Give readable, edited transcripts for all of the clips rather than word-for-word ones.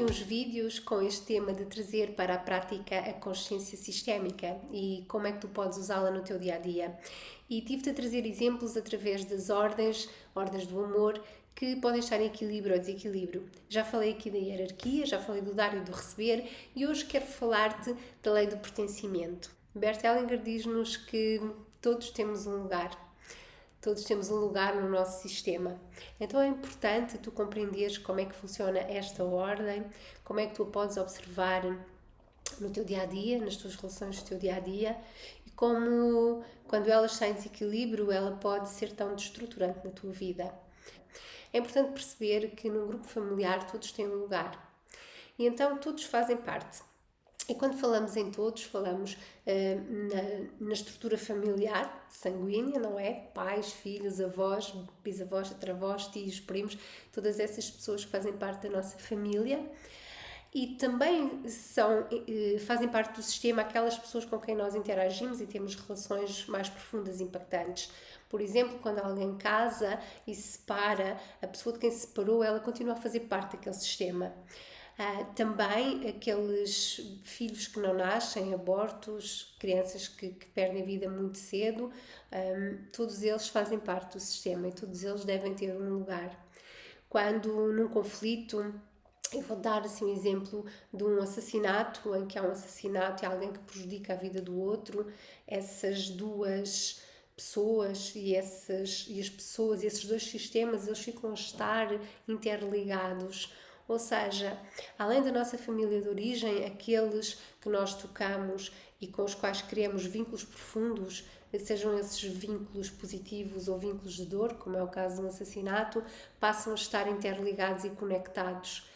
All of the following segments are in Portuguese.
aqui uns vídeos com este tema de trazer para a prática a consciência sistémica e como é que tu podes usá-la no teu dia-a-dia. E tive-te a trazer exemplos através das ordens do amor, que podem estar em equilíbrio ou desequilíbrio. Já falei aqui da hierarquia, já falei do dar e do receber e hoje quero falar-te da lei do pertencimento. Bert Hellinger diz-nos que todos temos um lugar. Todos temos um lugar no nosso sistema. Então é importante tu compreenderes como é que funciona esta ordem, como é que tu a podes observar no teu dia-a-dia, nas tuas relações do teu dia-a-dia e como, quando ela está em desequilíbrio, ela pode ser tão destruturante na tua vida. É importante perceber que num grupo familiar todos têm um lugar e então todos fazem parte. E quando falamos em todos, falamos na estrutura familiar, sanguínea, não é? Pais, filhos, avós, bisavós, tetravós, tios, primos, todas essas pessoas que fazem parte da nossa família. E também fazem parte do sistema aquelas pessoas com quem nós interagimos e temos relações mais profundas e impactantes. Por exemplo, quando alguém casa e se separa, a pessoa de quem se separou, ela continua a fazer parte daquele sistema. Também aqueles filhos que não nascem, abortos, crianças que perdem a vida muito cedo, todos eles fazem parte do sistema e todos eles devem ter um lugar. Quando num conflito, eu vou dar assim um exemplo de um assassinato, em que há um assassinato e há alguém que prejudica a vida do outro, essas duas pessoas e as pessoas, esses dois sistemas, eles ficam a estar interligados. Ou seja, além da nossa família de origem, aqueles que nós tocamos e com os quais criamos vínculos profundos, sejam esses vínculos positivos ou vínculos de dor, como é o caso de um assassinato, passam a estar interligados e conectados.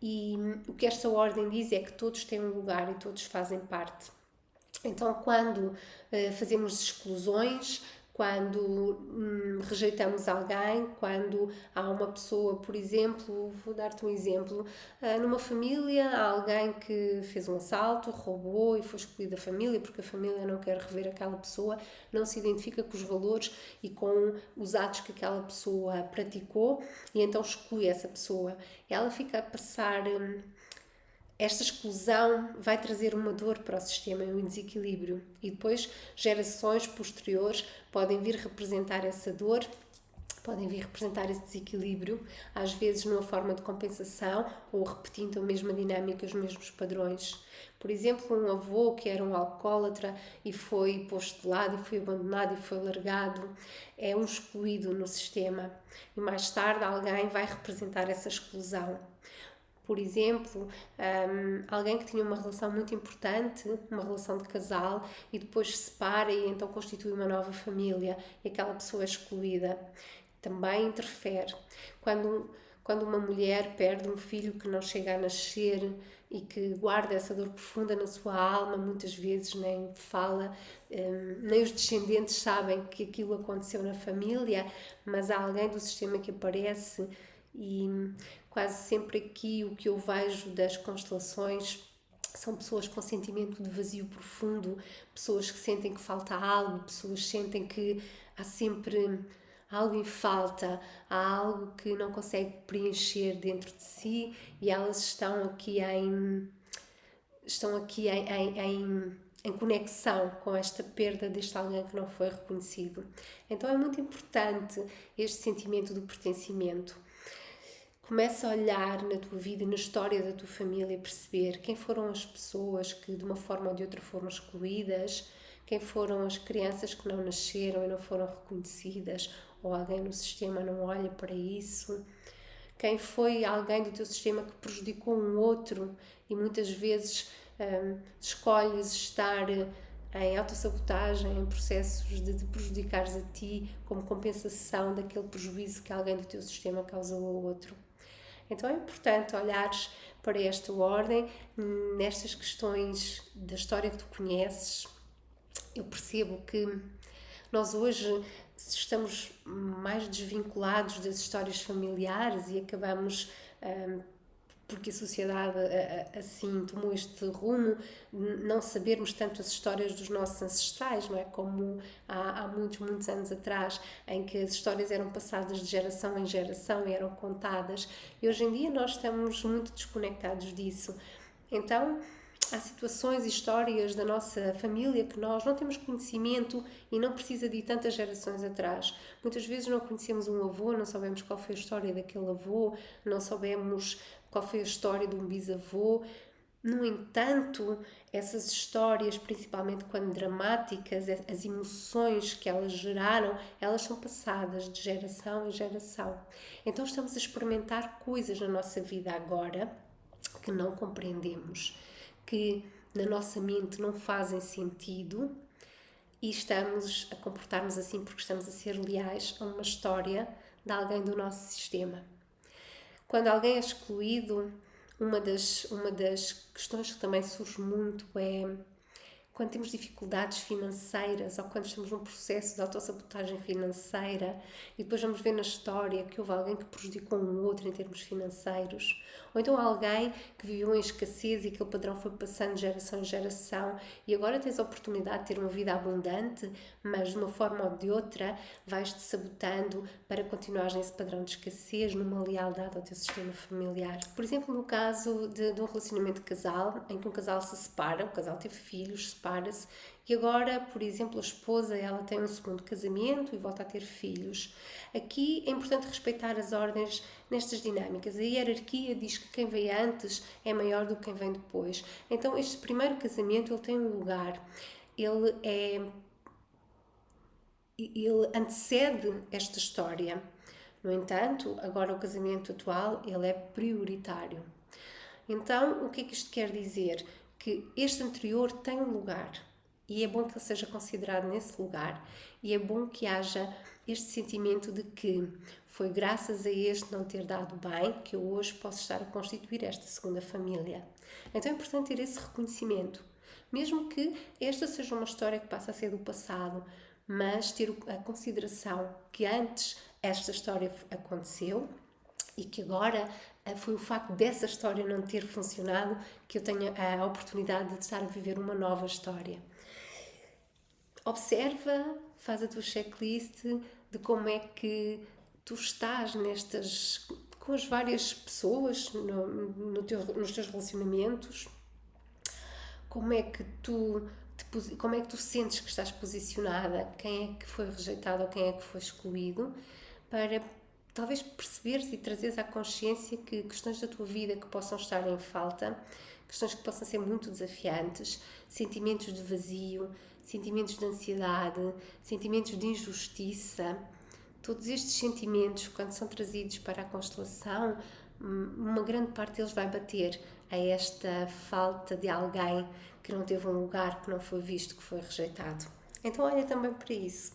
E o que esta ordem diz é que todos têm um lugar e todos fazem parte. Então, quando fazemos exclusões, quando rejeitamos alguém, quando há uma pessoa, por exemplo, vou dar-te um exemplo, numa família há alguém que fez um assalto, roubou e foi excluído da família porque a família não quer rever aquela pessoa, não se identifica com os valores e com os atos que aquela pessoa praticou e então exclui essa pessoa. Ela fica a passar... Esta exclusão vai trazer uma dor para o sistema e um desequilíbrio e depois gerações posteriores podem vir representar essa dor, podem vir representar esse desequilíbrio, às vezes numa forma de compensação ou repetindo a mesma dinâmica, os mesmos padrões. Por exemplo, um avô que era um alcoólatra e foi posto de lado e foi abandonado e foi largado, é um excluído no sistema e mais tarde alguém vai representar essa exclusão. Por exemplo, alguém que tinha uma relação muito importante, uma relação de casal, e depois se separa e então constitui uma nova família e aquela pessoa é excluída. Também interfere. Quando uma mulher perde um filho que não chega a nascer e que guarda essa dor profunda na sua alma, muitas vezes nem fala, nem os descendentes sabem que aquilo aconteceu na família, mas há alguém do sistema que aparece e quase sempre aqui o que eu vejo das constelações são pessoas com sentimento de vazio profundo, pessoas que sentem que falta algo, pessoas que sentem que há sempre algo em falta, há algo que não consegue preencher dentro de si e elas estão aqui em conexão com esta perda deste alguém que não foi reconhecido. Então é muito importante este sentimento do pertencimento. Começa a olhar na tua vida, na história da tua família, perceber quem foram as pessoas que de uma forma ou de outra foram excluídas, quem foram as crianças que não nasceram e não foram reconhecidas, ou alguém no sistema não olha para isso, quem foi alguém do teu sistema que prejudicou um outro e muitas vezes escolhes estar em autossabotagem, em processos de te prejudicares a ti como compensação daquele prejuízo que alguém do teu sistema causou ao outro. Então é importante olhares para esta ordem, nestas questões da história que tu conheces. Eu percebo que nós hoje estamos mais desvinculados das histórias familiares e acabamos porque a sociedade assim tomou este rumo, não sabermos tanto as histórias dos nossos ancestrais, não é? Como há muitos, muitos anos atrás, em que as histórias eram passadas de geração em geração e eram contadas, e hoje em dia nós estamos muito desconectados disso. Então, há situações e histórias da nossa família que nós não temos conhecimento e não precisa de ir tantas gerações atrás. Muitas vezes não conhecemos um avô, não sabemos qual foi a história daquele avô, não sabemos qual foi a história de um bisavô. No entanto, essas histórias, principalmente quando dramáticas, as emoções que elas geraram, elas são passadas de geração em geração. Então estamos a experimentar coisas na nossa vida agora que não compreendemos, que na nossa mente não fazem sentido e estamos a comportar-nos assim porque estamos a ser leais a uma história de alguém do nosso sistema. Quando alguém é excluído, uma das questões que também surge muito é quando temos dificuldades financeiras ou quando estamos num processo de autossabotagem financeira e depois vamos ver na história que houve alguém que prejudicou um outro em termos financeiros, ou então alguém que viveu em escassez e aquele padrão foi passando de geração em geração e agora tens a oportunidade de ter uma vida abundante, mas de uma forma ou de outra vais-te sabotando para continuares nesse padrão de escassez, numa lealdade ao teu sistema familiar. Por exemplo, no caso de um relacionamento de casal, em que um casal se separa, o casal teve filhos, separa-se, e agora, por exemplo, a esposa, ela tem um segundo casamento e volta a ter filhos. Aqui é importante respeitar as ordens nestas dinâmicas. A hierarquia diz que quem vem antes é maior do que quem vem depois. Então, este primeiro casamento, ele tem um lugar. Ele antecede esta história. No entanto, agora o casamento atual, ele é prioritário. Então, o que é que isto quer dizer? Que este anterior tem um lugar e é bom que ele seja considerado nesse lugar e é bom que haja este sentimento de que foi graças a este não ter dado bem que eu hoje posso estar a constituir esta segunda família. Então é importante ter esse reconhecimento, mesmo que esta seja uma história que passa a ser do passado, mas ter a consideração que antes esta história aconteceu e que agora foi o facto dessa história não ter funcionado que eu tenho a oportunidade de estar a viver uma nova história. Observa, faz a tua checklist de como é que tu estás com as várias pessoas nos teus relacionamentos, como é que tu sentes que estás posicionada, quem é que foi rejeitado ou quem é que foi excluído, para talvez perceberes e trazeres à consciência que questões da tua vida que possam estar em falta, questões que possam ser muito desafiantes, sentimentos de vazio, sentimentos de ansiedade, sentimentos de injustiça, todos estes sentimentos, quando são trazidos para a constelação, uma grande parte deles vai bater a esta falta de alguém que não teve um lugar, que não foi visto, que foi rejeitado. Então olha também para isso.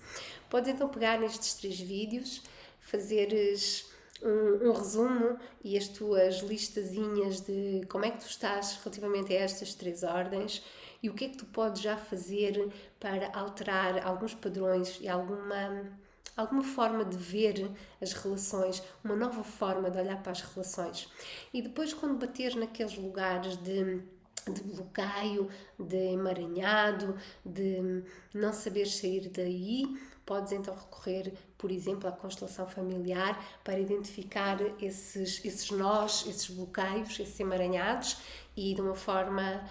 Podes então pegar nestes 3 vídeos, fazeres um resumo e as tuas listazinhas de como é que tu estás relativamente a estas 3 ordens e o que é que tu podes já fazer para alterar alguns padrões e alguma forma de ver as relações, uma nova forma de olhar para as relações. E depois, quando bateres naqueles lugares de bloqueio, de emaranhado, de não saber sair daí, podes então recorrer, por exemplo, à constelação familiar para identificar esses nós, esses bloqueios, esses emaranhados e de uma forma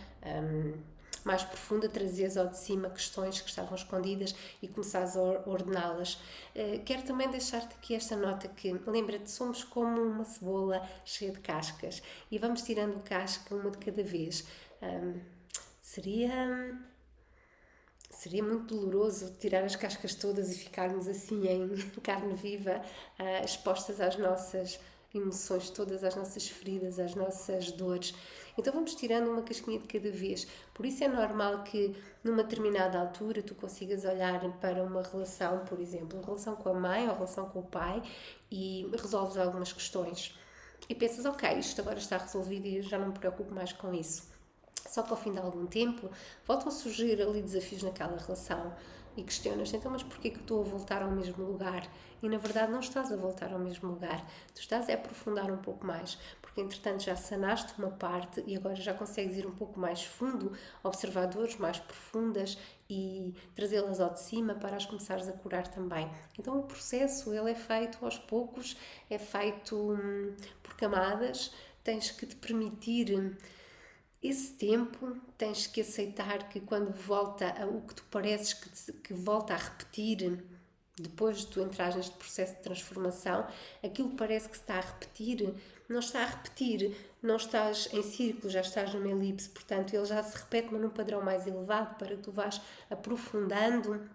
mais profunda trazeres ao de cima questões que estavam escondidas e começares a ordená-las. Quero também deixar-te aqui esta nota que, lembra-te, somos como uma cebola cheia de cascas e vamos tirando casca uma de cada vez. Seria muito doloroso tirar as cascas todas e ficarmos assim em carne viva, expostas às nossas emoções todas, às nossas feridas, às nossas dores. Então vamos tirando uma casquinha de cada vez. Por isso é normal que numa determinada altura tu consigas olhar para uma relação, por exemplo, uma relação com a mãe ou relação com o pai e resolves algumas questões. E pensas, ok, isto agora está resolvido e eu já não me preocupo mais com isso. Só que ao fim de algum tempo voltam a surgir ali desafios naquela relação. e questionas, então, mas porquê que eu estou a voltar ao mesmo lugar? E na verdade não estás a voltar ao mesmo lugar, tu estás a aprofundar um pouco mais, porque entretanto já sanaste uma parte e agora já consegues ir um pouco mais fundo, observar dores mais profundas e trazê-las ao de cima para as começares a curar também. Então o processo ele é feito aos poucos, é feito por camadas, tens que te permitir esse tempo, tens que aceitar que quando volta a o que tu pareces que volta a repetir, depois de tu entrares neste processo de transformação, aquilo que parece que se está a repetir, não está a repetir, não estás em círculo, já estás numa elipse, portanto ele já se repete, mas num padrão mais elevado, para que tu vás aprofundando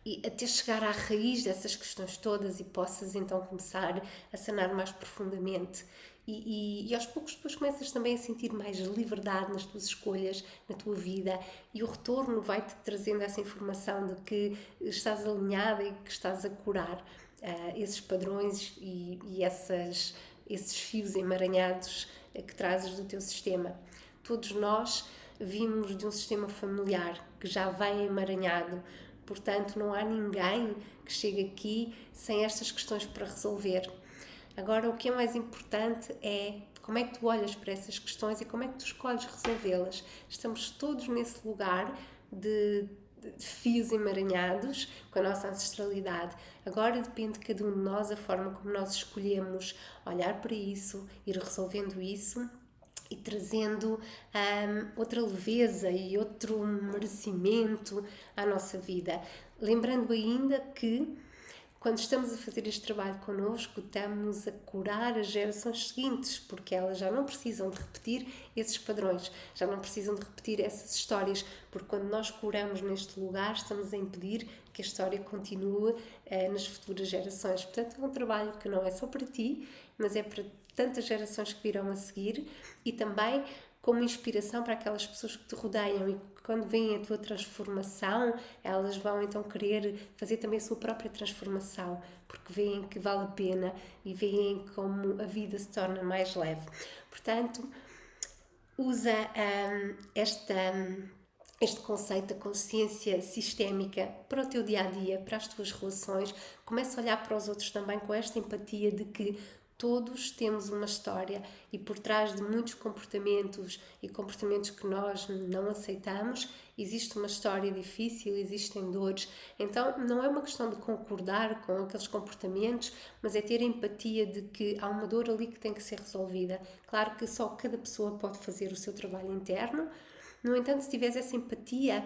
e até chegar à raiz dessas questões todas e possas então começar a sanar mais profundamente. E aos poucos depois começas também a sentir mais liberdade nas tuas escolhas, na tua vida, e o retorno vai-te trazendo essa informação de que estás alinhada e que estás a curar esses padrões e esses fios emaranhados que trazes do teu sistema. Todos nós vimos de um sistema familiar que já vem emaranhado, portanto não há ninguém que chegue aqui sem estas questões para resolver. Agora, o que é mais importante é como é que tu olhas para essas questões e como é que tu escolhes resolvê-las. Estamos todos nesse lugar de fios emaranhados com a nossa ancestralidade. Agora depende de cada um de nós a forma como nós escolhemos olhar para isso, ir resolvendo isso e trazendo outra leveza e outro merecimento à nossa vida. Lembrando ainda que quando estamos a fazer este trabalho connosco, estamos a curar as gerações seguintes, porque elas já não precisam de repetir esses padrões, já não precisam de repetir essas histórias, porque quando nós curamos neste lugar, estamos a impedir que a história continue nas futuras gerações. Portanto, é um trabalho que não é só para ti, mas é para tantas gerações que virão a seguir e também como inspiração para aquelas pessoas que te rodeiam e que quando veem a tua transformação, elas vão então querer fazer também a sua própria transformação, porque veem que vale a pena e veem como a vida se torna mais leve. Portanto, usa este conceito da consciência sistémica para o teu dia-a-dia, para as tuas relações. Começa a olhar para os outros também com esta empatia de que todos temos uma história e por trás de muitos comportamentos e comportamentos que nós não aceitamos, existe uma história difícil, existem dores. Então não é uma questão de concordar com aqueles comportamentos, mas é ter empatia de que há uma dor ali que tem que ser resolvida. Claro que só cada pessoa pode fazer o seu trabalho interno, no entanto, se tiveres essa empatia,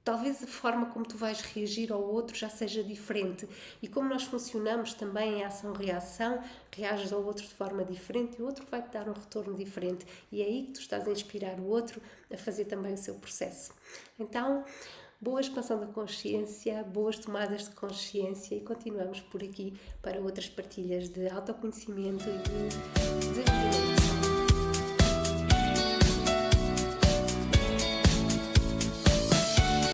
talvez a forma como tu vais reagir ao outro já seja diferente. E como nós funcionamos também em ação-reação, reages ao outro de forma diferente e o outro vai-te dar um retorno diferente. E é aí que tu estás a inspirar o outro a fazer também o seu processo. Então, boa expansão da consciência, boas tomadas de consciência e continuamos por aqui para outras partilhas de autoconhecimento e de desenvolvimento.